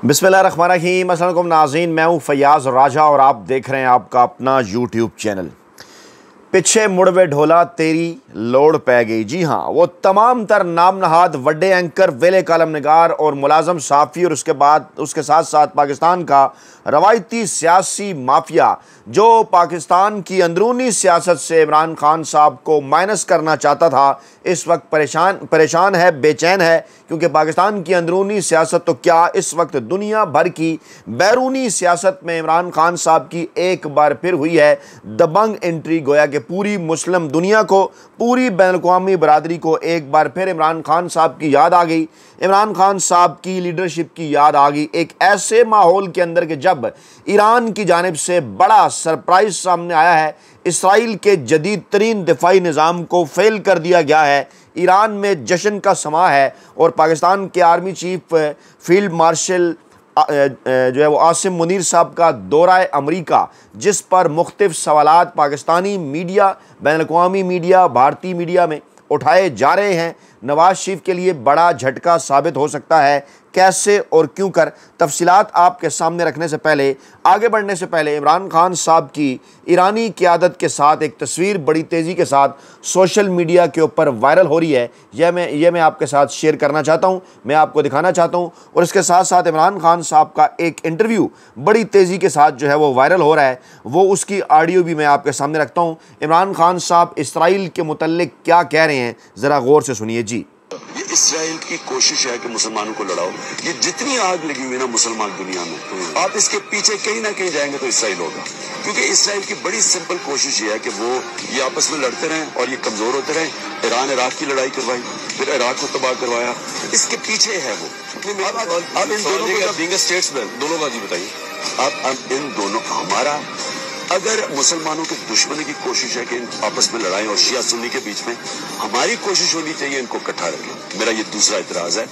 बिस्मिल्लाहिर्रहमानिर्रहीम। अस्सलाम वालेकुम नाज़रीन, मैं हूँ फयाज़ राजा और आप देख रहे हैं आपका अपना यूट्यूब चैनल। पिछे मुड़वे ढोला तेरी लोड़ पै गई। जी हाँ, वो तमाम तर नाम नहाद वड्डे एंकर, वेले कालम निगार और मुलाजम साफ़ी और उसके साथ साथ पाकिस्तान का रवायती सियासी माफिया जो पाकिस्तान की अंदरूनी सियासत से इमरान खान साहब को माइनस करना चाहता था, इस वक्त परेशान है, बेचैन है, क्योंकि पाकिस्तान की अंदरूनी सियासत तो क्या, इस वक्त दुनिया भर की बैरूनी सियासत में इमरान खान साहब की एक बार फिर हुई है दबंग एंट्री। गोया कि पूरी मुस्लिम दुनिया को, पूरी बैनुल-अक़वामी बरादरी को एक बार फिर इमरान खान साहब की याद आ गई, इमरान खान साहब की लीडरशिप की याद आ गई, एक ऐसे माहौल के अंदर कि जब ईरान की जानिब से बड़ा सरप्राइज सामने आया है। इसराइल के जदीद तरीन दिफाई निज़ाम को फेल कर दिया गया है, ईरान में जश्न का समा है और पाकिस्तान के आर्मी चीफ फील्ड मार्शल जो है वो आसिम मुनीर साहब का दौरा अमरीका, जिस पर मुख्तलिफ सवालात पाकिस्तानी मीडिया, बैनुल-अक़वामी मीडिया, भारतीय मीडिया में उठाए जा रहे हैं, नवाज शरीफ के लिए बड़ा झटका साबित हो सकता है। कैसे और क्यों कर तफसीलात आपके सामने रखने से पहले, आगे बढ़ने से पहले, इमरान खान साहब की ईरानी क़यादत के साथ एक तस्वीर बड़ी तेज़ी के साथ सोशल मीडिया के ऊपर वायरल हो रही है। यह मैं आपके साथ शेयर करना चाहता हूं, मैं आपको दिखाना चाहता हूं। और इसके साथ साथ इमरान खान साहब का एक इंटरव्यू बड़ी तेज़ी के साथ जो है वो वायरल हो रहा है, वो उसकी ऑडियो भी मैं आपके सामने रखता हूँ। इमरान खान साहब इसराइल के मुतल्लिक क्या कह रहे हैं, ज़रा गौर से सुनिए जी। ये इसराइल की कोशिश है कि मुसलमानों को लड़ाओ। ये जितनी आग लगी हुई ना मुसलमान दुनिया में, आप इसके पीछे कहीं ना कहीं जाएंगे तो इसराइल होगा, क्योंकि इसराइल की बड़ी सिंपल कोशिश ये है कि वो ये आपस में लड़ते रहें और ये कमजोर होते रहें। ईरान इराक की लड़ाई करवाई, फिर इराक को तबाह करवाया, इसके पीछे है वो। अब इन दोनों को स्टेट्समैन दोनों का जी बताइए, अब इन दोनों हमारा अगर मुसलमानों की दुश्मनी की कोशिश है कि आपस में लड़ाई और शिया सुन्नी के बीच में, हमारी कोशिश होनी चाहिए इनको इकट्ठा रखें। मेरा ये दूसरा इतराज है।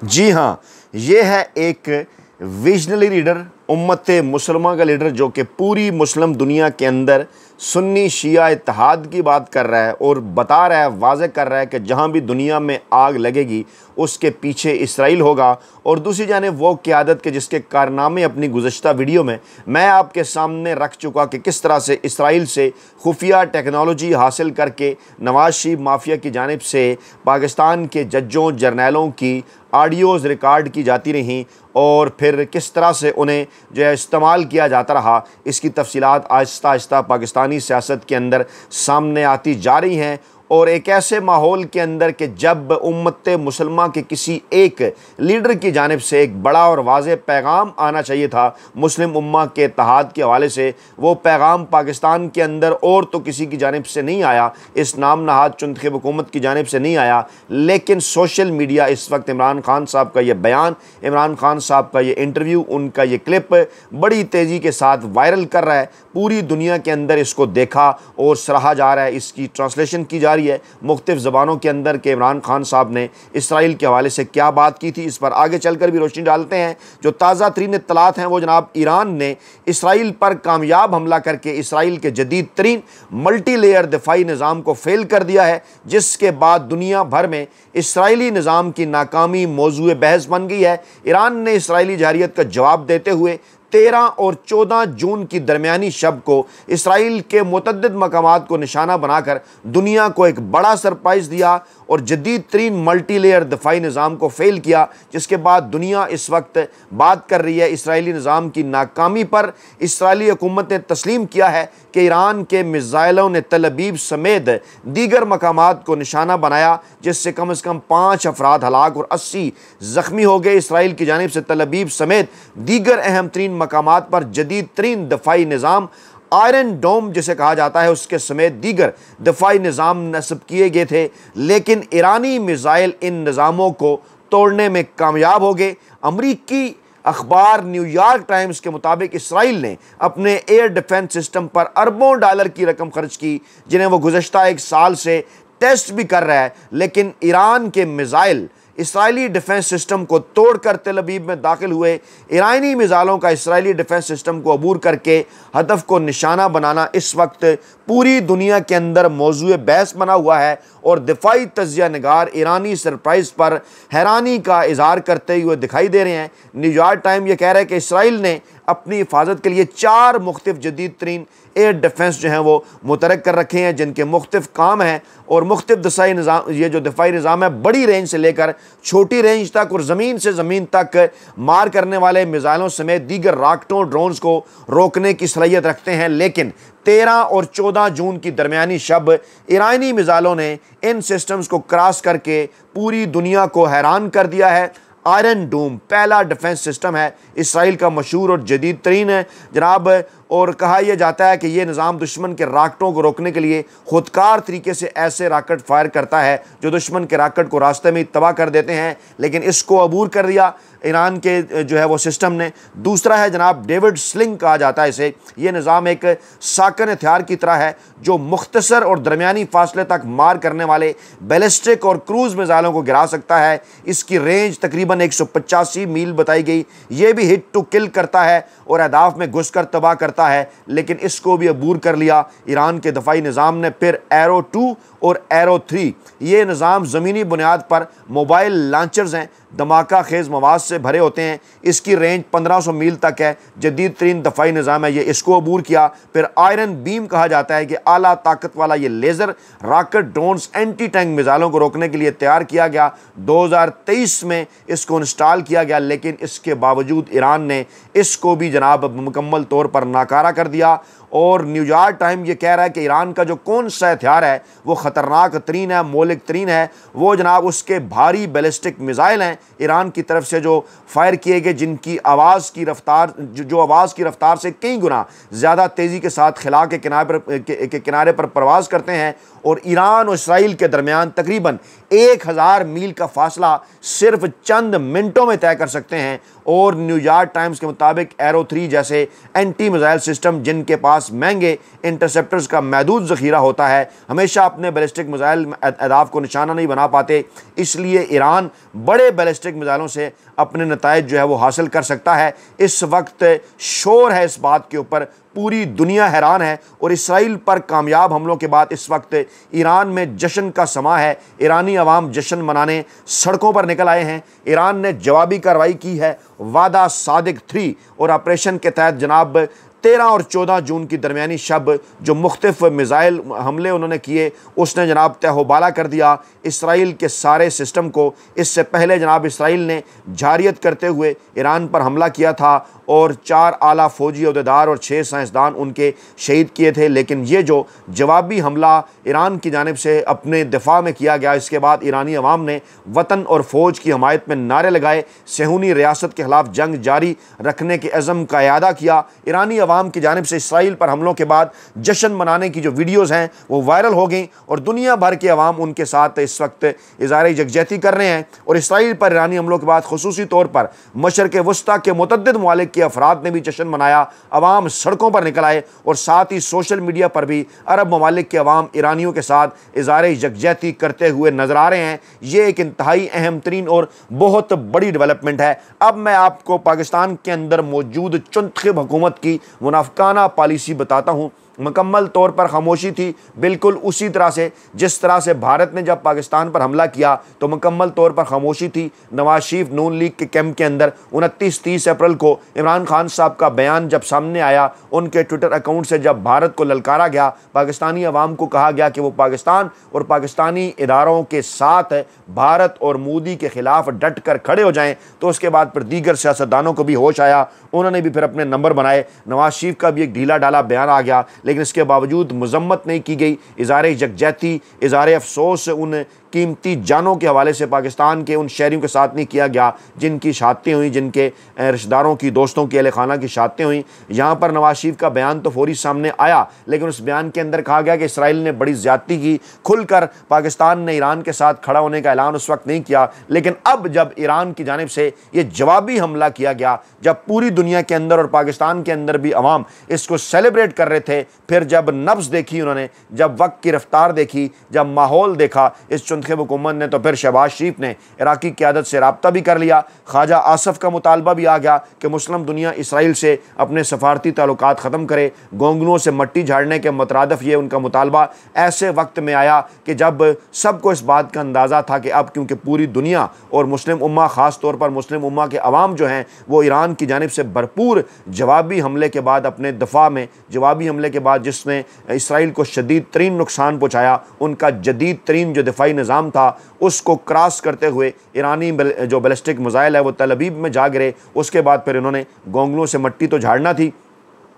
जी हाँ, ये है एक विजनरी लीडर, उम्मत मुसलमान का लीडर, जो कि पूरी मुस्लिम दुनिया के अंदर सुन्नी शिया इत्तेहाद की बात कर रहा है और बता रहा है, वाज़े कर रहा है कि जहाँ भी दुनिया में आग लगेगी उसके पीछे इसराइल होगा। और दूसरी जानिब वो क़यादत के जिसके कारनामे अपनी गुज़श्ता वीडियो में मैं आपके सामने रख चुका कि किस तरह से इसराइल से खुफिया टेक्नोलॉजी हासिल करके नवाज शरीफ माफिया की जानिब से पाकिस्तान के जजों, जर्नैलों की ऑडियोज़ रिकॉर्ड की जाती रहीं और फिर किस तरह से उन्हें जो है इस्तेमाल किया जाता रहा। इसकी तफसीलात आहिस्ता आहिस्ता पाकिस्तानी सियासत के अंदर सामने आती जा रही हैं। और एक ऐसे माहौल के अंदर कि जब उम्मत मुसलमान के किसी एक लीडर की जानिब से एक बड़ा और वाज़ेह पैगाम आना चाहिए था मुस्लिम उम्मा के इत्तेहाद के हवाले से, वो पैगाम पाकिस्तान के अंदर और तो किसी की जानिब से नहीं आया, इस नाम नहाद चुंतखब हुकूमत की जानिब से नहीं आया। लेकिन सोशल मीडिया इस वक्त इमरान खान साहब का ये बयान, इमरान खान साहब का ये इंटरव्यू, उनका ये क्लिप बड़ी तेज़ी के साथ वायरल कर रहा है। पूरी दुनिया के अंदर इसको देखा और सराहा जा रहा है, इसकी ट्रांसलेशन की जा रही है मुख्तलिफ ज़बानों के अंदर कि इमरान खान साहब ने इसराइल के हवाले से क्या बात की थी। इस पर आगे चलकर भी रोशनी डालते हैं। जो ताज़ा तरीन इत्तलात हैं वो जनाब, ईरान ने इसराइल पर कामयाब हमला करके इसराइल के जदीद तरीन मल्टी लेयर दिफाई निज़ाम को फेल कर दिया है, जिसके बाद दुनिया भर में इसराइली निज़ाम की नाकामी मौजूए बहस बन गई है। ईरान ने इसराइली जहरियत का जवाब देते हुए 13 और 14 जून की दरमियानी शब को इसराइल के मुतअद्दिद मकामात को निशाना बनाकर दुनिया को एक बड़ा सरप्राइज़ दिया और जदीद तरीन मल्टी लेयर दिफाई निज़ाम को फेल किया, जिसके बाद दुनिया इस वक्त बात कर रही है इसराइली निज़ाम की नाकामी पर। इसराइली हुकूमत ने तस्लीम किया है कि ईरान के मिज़ाइलों ने तल अबीब समेत दीगर मकामात को निशाना बनाया, जिससे कम से कम 5 अफराद हलाक और 80 ज़ख्मी हो गए। इसराइल की जानिब से तल अबीब समेत दीगर अहम तरीन मकामात पर जदीद तरीन दिफाई निज़ाम आयरन डोम जिसे कहा जाता है उसके समेत दीगर दिफाई निज़ाम नस्ब किए गए थे, लेकिन ईरानी मिज़ाइल इन निज़ामों को तोड़ने में कामयाब हो गए। अमरीकी अखबार न्यूयॉर्क टाइम्स के मुताबिक इसराइल ने अपने एयर डिफेंस सिस्टम पर अरबों डॉलर की रकम खर्च की, जिन्हें वो गुज़श्ता 1 साल से टेस्ट भी कर रहा है, लेकिन ईरान के मिज़ाइल इसराइली डिफेंस सिस्टम को तोड़कर तेल अवीव में दाखिल हुए। ईरानी मिसाइलों का इसराइली डिफेंस सिस्टम को अबूर करके हदफ को निशाना बनाना इस वक्त पूरी दुनिया के अंदर मौजूए बहस बना हुआ है और दिफाई तजिया निगार ईरानी सरप्राइज पर हैरानी का इजहार करते हुए दिखाई दे रहे हैं। न्यूयॉर्क टाइम ये कह रहा है कि इसराइल ने अपनी हिफाजत के लिए 4 मुख्तलिफ जदीद तरीन एयर डिफेंस जो हैं वो मुतरक कर रखे हैं, जिनके मुख्तलिफ काम हैं और मुख्तलिफ दफाई निज़ाम, ये जो दफाई निज़ाम है बड़ी रेंज से लेकर छोटी रेंज तक और ज़मीन से ज़मीन तक मार करने वाले मिसाइलों समेत दीगर रॉकेटों ड्रोन्स को रोकने की सलाहियत रखते हैं। लेकिन 13 और 14 जून की दरमियानी शब ईरानी मिसाइलों ने इन सिस्टम्स को क्रॉस करके पूरी दुनिया को हैरान कर दिया है। आयरन डूम पहला डिफेंस सिस्टम है, इसराइल का मशहूर और जदीद तरीन है जनाब, और कहा यह जाता है कि यह निज़ाम दुश्मन के रॉकेटों को रोकने के लिए खुदकार तरीके से ऐसे रॉकेट फायर करता है जो दुश्मन के रॉकेट को रास्ते में तबाह कर देते हैं, लेकिन इसको अबूर कर दिया ईरान के जो है वो सिस्टम ने। दूसरा है जनाब डेविड स्लिंग कहा जाता है इसे। यह निज़ाम एक साकन हथियार की तरह है जो मुख्तसर और दरमियानी फासले तक मार करने वाले बैलिस्टिक और क्रूज़ मिसाइलों को गिरा सकता है। इसकी रेंज तकरीबन 185 मील बताई गई। यह भी हिट टू किल करता है और अहदाफ में घुसकर तबाह करता है, लेकिन इसको भी अबूर कर लिया ईरान के दफाई निज़ाम ने। फिर एरो 2 और एरो 3 ये निज़ाम ज़मीनी बुनियाद पर मोबाइल लॉन्चर्स हैं, धमाका खेज़ मवाद से भरे होते हैं। इसकी रेंज 1500 मील तक है। जदीद तरीन दफाई निज़ाम है, ये इसको अबूर किया। फिर आयरन बीम कहा जाता है कि आला ताकत वाला ये laser rocket drones anti tank मिसाइलों को रोकने के लिए तैयार किया गया। 2023 में इसको इंस्टॉल किया गया, लेकिन इसके बावजूद ईरान ने इसको भी जनाब मुकम्मल तौर पर नाकारा कर दिया। और न्यूयॉर्क टाइम ये कह रहा है कि ईरान का जो कौन सा हथियार है वो ख़तरनाक तरीन है, मौलिक तरीन है, वो जनाब उसके भारी बैलिस्टिक मिसाइल हैं ईरान की तरफ से जो फायर किए गए, जिनकी आवाज़ की रफ्तार जो आवाज़ की रफ्तार से कई गुना ज़्यादा तेज़ी के साथ खिला के किनारे पर परवाज़ करते हैं और ईरान और इसराइल के दरमियान तकरीबन 1000 मील का फासला सिर्फ चंद मिनटों में तय कर सकते हैं। और न्यूयॉर्क टाइम्स के मुताबिक एरो 3 जैसे एंटी मिसाइल सिस्टम जिनके पास महंगे इंटरसेप्टर्स का महदूद ज़ख़ीरा होता है, हमेशा अपने बैलिस्टिक मिसाइल अहदाफ को निशाना नहीं बना पाते, इसलिए ईरान बड़े बैलिस्टिक मिसाइलों से अपने नताइज जो है वो हासिल कर सकता है। इस वक्त शोर है इस बात के ऊपर, पूरी दुनिया हैरान है और इसराइल पर कामयाब हमलों के बाद इस वक्त ईरान में जश्न का समा है। ईरानी अवाम जश्न मनाने सड़कों पर निकल आए हैं। ईरान ने जवाबी कार्रवाई की है। वादा सादिक 3 और ऑपरेशन के तहत जनाब 13 और 14 जून की दरमियानी शब जो मुख्तलिफ मिसाइल हमले उन्होंने किए, उसने जनाब तहबाला कर दिया इसराइल के सारे सिस्टम को। इससे पहले जनाब इसराइल ने जारियत करते हुए ईरान पर हमला किया था और 4 आला फ़ौजी अहदेदार और 6 साइंसदान उनके शहीद किए थे। लेकिन ये जो जवाबी हमला ईरान की जानिब से अपने दिफा में किया गया, इसके बाद ईरानी अवाम ने वतन और फ़ौज की हमायत में नारे लगाए, सेहूनी रियासत के ख़िलाफ़ जंग जारी रखने के अज़म का इरादा किया। ईरानी अवाम की जानिब से इसराइल पर हमलों के बाद जश्न मनाने की जो वीडियोज़ हैं वो वायरल हो गई और दुनिया भर के अवाम उनके साथ इस वक्त इज़हार यकजहती कर रहे हैं। और इसराइल पर ईरानी हमलों के बाद खुसूसी तौर पर मशरक़ वस्ता के मुतअद्दिद ममालिक के अफराद ने भी जश्न मनाया, अवाम सड़कों पर निकल आए और साथ ही सोशल मीडिया पर भी अरब ममालिक के अवाम ईरानियों के साथ इज़हार यकजहती करते हुए नजर आ रहे हैं। ये एक इंतहाई अहम तरीन और बहुत बड़ी डेवलपमेंट है। अब मैं आपको पाकिस्तान के अंदर मौजूद चुंतखब हुकूमत की मुनाफिकाना पॉलिसी बताता हूँ। मुकम्मल तौर पर खामोशी थी, बिल्कुल उसी तरह से जिस तरह से भारत ने जब पाकिस्तान पर हमला किया तो मुकम्मल तौर पर खामोशी थी। नवाज शरीफ नून लीग के कैंप के अंदर 29-30 अप्रैल को इमरान खान साहब का बयान जब सामने आया, उनके ट्विटर अकाउंट से जब भारत को ललकारा गया, पाकिस्तानी अवाम को कहा गया कि वो पाकिस्तान और पाकिस्तानी इदारों के साथ भारत और मोदी के ख़िलाफ़ डट कर खड़े हो जाएँ, तो उसके बाद फिर दीगर सियासतदानों को भी होश आया, उन्होंने भी फिर अपने नंबर बनाए। नवाज शरीफ का भी एक ढीला डाला बयान आ गया, लेकिन इसके बावजूद मजम्मत नहीं की गई। इज़हार यकजहती, इज़हार अफसोस उन कीमती जानों के हवाले से पाकिस्तान के उन शहरियों के साथ नहीं किया गया जिनकी शहादतें हुई, जिनके रिश्तेदारों की, दोस्तों की, अहले खाना की शहादतें हुई। यहाँ पर नवाज शरीफ का बयान तो फौरी सामने आया, लेकिन उस बयान के अंदर कहा गया कि इसराइल ने बड़ी ज़्यादती की, खुलकर पाकिस्तान ने ईरान के साथ खड़ा होने का ऐलान उस वक्त नहीं किया। लेकिन अब जब ईरान की जानिब से ये जवाबी हमला किया गया, जब पूरी दुनिया के अंदर और पाकिस्तान के अंदर भी अवाम इसको सेलिब्रेट कर रहे थे, फिर जब नब्ज़ देखी उन्होंने, जब वक्त की रफ्तार देखी, जब माहौल देखा, इस चुनखेब हुकूमत ने तो फिर शहबाज शरीफ ने इराकी क़यादत से रब्ता भी कर लिया। ख्वाजा आसफ का मुतालबा भी आ गया कि मुस्लिम दुनिया इसराइल से अपने सफारती ताल्लुकात ख़त्म करे। गोंगलुओं से मट्टी झाड़ने के मुतरादफ ये उनका मुतालबा ऐसे वक्त में आया कि जब सबको इस बात का अंदाज़ा था कि अब क्योंकि पूरी दुनिया और मुस्लिम उम्मा ख़ास तौर पर मुस्लिम उम्मा के अवाम जो हैं वो ईरान की जानिब से भरपूर जवाबी हमले के बाद, अपने दफा में जवाबी हमले के बाद जिसने इसराइल को शदीद तरीन नुकसान पहुँचाया, उनका जदीद तरीन जो दिफाई निज़ाम था उसको क्रॉस करते हुए ईरानी जो बैलिस्टिक मिसाइल है वो तल अवीव में जा गिरे। उसके बाद फिर इन्होंने गोंगलों से मट्टी तो झाड़ना थी।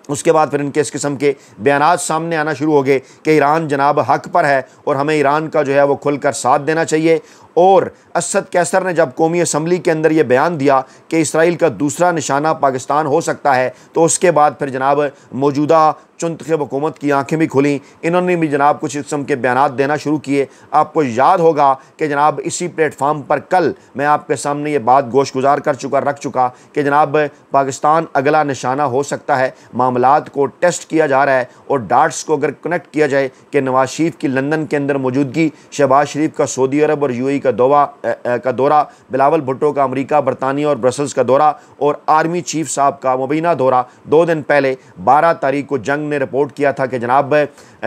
उसके बाद फिर इनके इस किस्म के बयानात सामने आना शुरू हो गए कि ईरान जनाब हक पर है और हमें ईरान का जो है वो खुलकर साथ देना चाहिए। और असद कैसर ने जब कौमी असम्बली के अंदर ये बयान दिया कि इसराइल का दूसरा निशाना पाकिस्तान हो सकता है, तो उसके बाद फिर जनाब मौजूदा चुनखेब हुकूमत की आंखें भी खुली। इन्होंने भी जनाब कुछ किस्म के बयानात देना शुरू किए। आपको याद होगा कि जनाब इसी प्लेटफार्म पर कल मैं आपके सामने ये बात गोशगुजार रख चुका कि जनाब पाकिस्तान अगला निशाना हो सकता है। मामलात को टेस्ट किया जा रहा है और डाट्स को अगर कनेक्ट किया जाए कि नवाज शरीफ की लंदन के अंदर मौजूदगी, शहबाज शरीफ का सऊदी अरब और यूएई का दौरा, बिलावल भुट्टो का अमेरिका, बरतानिया और ब्रसल्स का दौरा और आर्मी चीफ साहब का मुबैना दौरा 2 दिन पहले 12 तारीख को जंग ने रिपोर्ट किया था कि जनाब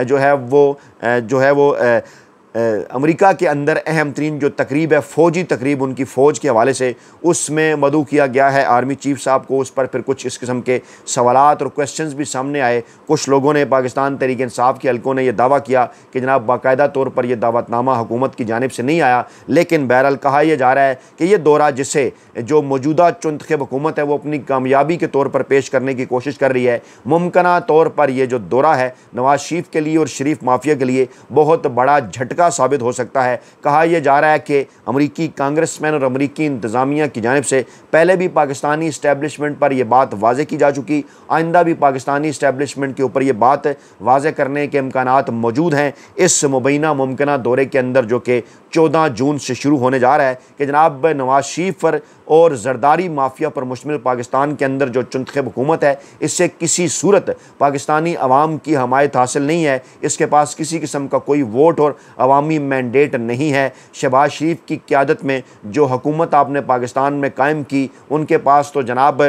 जो है वो अमेरिका के अंदर अहम तरीन जो तकरीब है, फ़ौजी तकरीब उनकी फ़ौज के हवाले से, उसमें मदऊ किया गया है आर्मी चीफ साहब को। उस पर फिर कुछ इस किस्म के सवालात और क्वेश्चंस भी सामने आए। कुछ लोगों ने, पाकिस्तान तहरीक इंसाफ के हलकों ने यह दावा किया कि जनाब बाकायदा तौर पर यह दावतनामा हुकूमत की जानिब से नहीं आया, लेकिन बहरहाल कहा यह जा रहा है कि यह दौरा जिसे जो मौजूदा चुनखेब हुकूमत है वो अपनी कामयाबी के तौर पर पेश करने की कोशिश कर रही है, मुमकिना तौर पर यह जो दौरा है नवाज शरीफ के लिए और शरीफ माफिया के लिए बहुत बड़ा झटका साबित हो सकता है। कहा यह जा रहा है कि अमरीकी कांग्रेसमैन और अमरीकी इंतज़ामिया की जानिब से पहले भी पाकिस्तानी इस्टेब्लिशमेंट पर यह बात वाज़े की जा चुकी, आइंदा भी पाकिस्तानी इस्टेब्लिशमेंट के ऊपर यह बात वाज़े करने के इम्कानात मौजूद हैं इस मुबैना मुमकिना दौरे के अंदर, जो कि 14 जून से शुरू होने जा रहा है कि जनाब नवाज शरीफ पर और जरदारी माफिया पर मुश्तमिल पाकिस्तान के अंदर जो चुनखेब हुकूमत है, इससे किसी सूरत पाकिस्तानी अवाम की हमायत हासिल नहीं है। इसके पास किसी किस्म का कोई वोट और अवामी मैंडेट नहीं है। शहबाज शरीफ की क़यादत में जो हुकूमत आपने पाकिस्तान में कायम की, उनके पास तो जनाब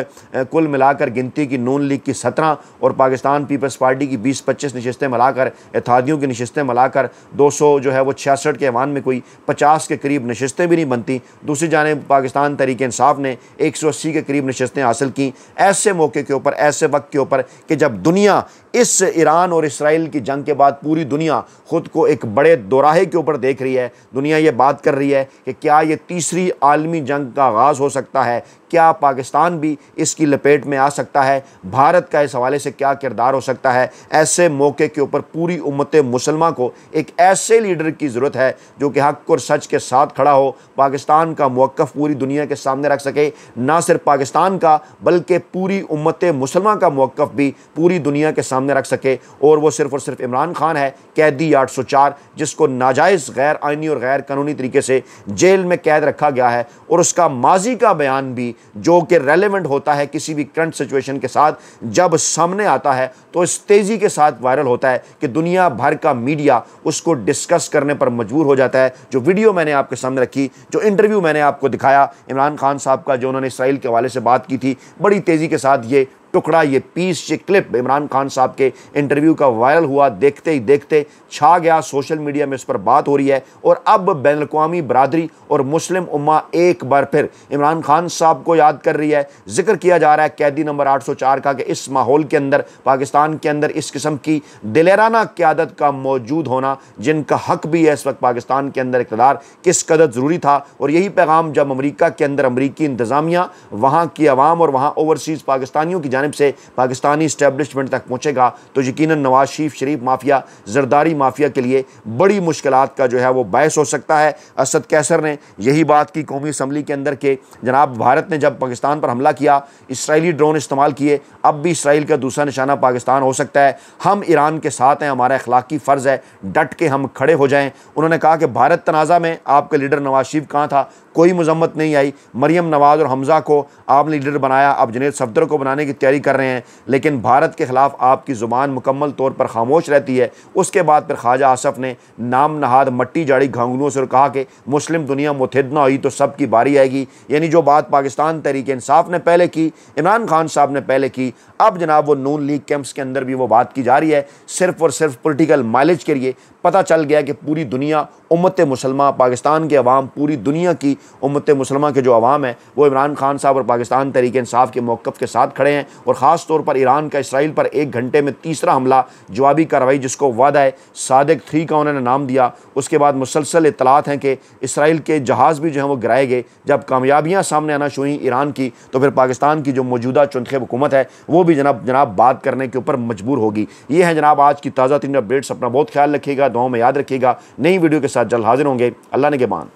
कुल मिलाकर गिनती की नून लीग की 17 और पाकिस्तान पीपल्स पार्टी की 20-25 नशस्तें मिलाकर, इत्तेहादियों की नशस्तें मिलाकर 200 जो है वो 66 के ऐवान में कोई 50 के करीब नशस्तें भी नहीं बनती। दूसरी जानिब पाकिस्तान तहरीक इंसाफ ने 180 के करीब नशस्तें हासिल की। ऐसे मौके के ऊपर, ऐसे वक्त के ऊपर कि जब दुनिया इस ईरान और इसराइल की जंग के बाद पूरी दुनिया ख़ुद को एक बड़े दोराहे के ऊपर देख रही है, दुनिया ये बात कर रही है कि क्या ये तीसरी आलमी जंग का आगाज़ हो सकता है, क्या पाकिस्तान भी इसकी लपेट में आ सकता है, भारत का इस हवाले से क्या किरदार हो सकता है। ऐसे मौके के ऊपर पूरी उम्मत मुसलमान को एक ऐसे लीडर की ज़रूरत है जो कि हक़ और सच के साथ खड़ा हो, पाकिस्तान का मौक़िफ़ पूरी दुनिया के सामने रख सके। ना सिर्फ पाकिस्तान का बल्कि पूरी उम्मत मुसलमान का मौक़िफ़ भी पूरी दुनिया के सामने रख सके। और वो सिर्फ़ और सिर्फ इमरान खान है, कैदी 804, जिसको नाजायज़ गैर आइनी और गैर कानूनी तरीके से जेल में कैद रखा गया है, और उसका माजी का बयान भी जो कि रेलेवेंट होता है किसी भी करंट सिचुएशन के साथ, जब सामने आता है तो इस तेज़ी के साथ वायरल होता है कि दुनिया भर का मीडिया उसको डिस्कस करने पर मजबूर हो जाता है। जो वीडियो मैंने आपके सामने रखी, जो इंटरव्यू मैंने आपको दिखाया इमरान खान साहब का, जो उन्होंने इसराइल के हवाले से बात की थी, बड़ी तेज़ी के साथ ये टुकड़ा, ये पीस, ये क्लिप इमरान खान साहब के इंटरव्यू का वायरल हुआ। देखते ही देखते छा गया, सोशल मीडिया में इस पर बात हो रही है। और अब बैनुल-अक़वामी बरादरी और मुस्लिम उम्मा एक बार फिर इमरान खान साहब को याद कर रही है। जिक्र किया जा रहा है कैदी नंबर 804 का कि इस माहौल के अंदर, पाकिस्तान के अंदर इस किस्म की दिलेराना क़यादत का मौजूद होना, जिनका हक भी है इस वक्त पाकिस्तान के अंदर इक़्तिदार, किस कदर ज़रूरी था। और यही पैगाम जब अमरीका के अंदर अमरीकी इंतज़ामिया, वहाँ की आवाम और वहाँ ओवरसीज़ पाकिस्तानियों की जानिब से पाकिस्तानी इस्टेब्लिशमेंट तक पहुँचेगा तो यकीनन नवाज शरीफ, शरीफ माफिया, जरदारी माफिया के लिए बड़ी मुश्किलात का जो है वो बायस हो सकता है। असद कैसर ने यही बात की कौमी असम्बली के अंदर के जनाब भारत ने जब पाकिस्तान पर हमला किया, इसराइली ड्रोन इस्तेमाल किए, अब भी इसराइल का दूसरा निशाना पाकिस्तान हो सकता है। हम ईरान के साथ हैं, हमारा अखलाकी फ़र्ज़ है डट के हम खड़े हो जाएं। उन्होंने कहा कि भारत तनाज़ा में आपका लीडर नवाज शरीफ कहाँ था, कोई मजम्मत नहीं आई। मरियम नवाज़ और हमज़ा को आपने लीडर बनाया, आप जुनैद सफदर को बनाने की तैयारी कर रहे हैं, लेकिन भारत के ख़िलाफ़ आपकी ज़ुबान मुकम्मल तौर पर खामोश रहती है। उसके बाद फिर ख्वाजा आसफ़ ने नाम नहाद मट्टी जाड़ी घांगुओं से और कहा कि मुस्लिम दुनिया मुत्तहिद ना हुई तो सब की बारी आएगी। यानी जो बात पाकिस्तान तहरीक इंसाफ ने पहले की, इमरान खान साहब ने पहले की, अब जनाब वो नून लीग कैंप्स के अंदर भी वो बात की जा रही है, सिर्फ़ और सिर्फ पॉलिटिकल माइलेज के लिए। पता चल गया कि पूरी दुनिया उम्मत मुसलमान, पाकिस्तान के अवाम, पूरी दुनिया की उम्मत मुसलमान के जो अवाम है वो इमरान खान साहब और पाकिस्तान तहरीक इंसाफ के मौक़िफ़ के साथ खड़े हैं। और ख़ास तौर पर ईरान का इसराइल पर 1 घंटे में तीसरा हमला, जवाबी कार्रवाई जिसको वादा सादिक 3 का उन्होंने नाम दिया, उसके बाद मुसलसल इत्तलात हैं कि इसराइल के जहाज़ भी जो हैं वो गिराए गए। जब कामयाबियाँ सामने आना शुरू हुई ईरान की, तो फिर पाकिस्तान की जो मौजूदा चुनखे हुकूमत है वो भी जनाब बात करने के ऊपर मजबूर होगी। ये है जनाब आज की ताज़ा तरीन अपडेट्स। अपना बहुत ख्याल रखिएगा, दुआओं में याद रखिएगा। नई वीडियो के साथ जल्द हाजिर होंगे। अल्लाह ने के मान।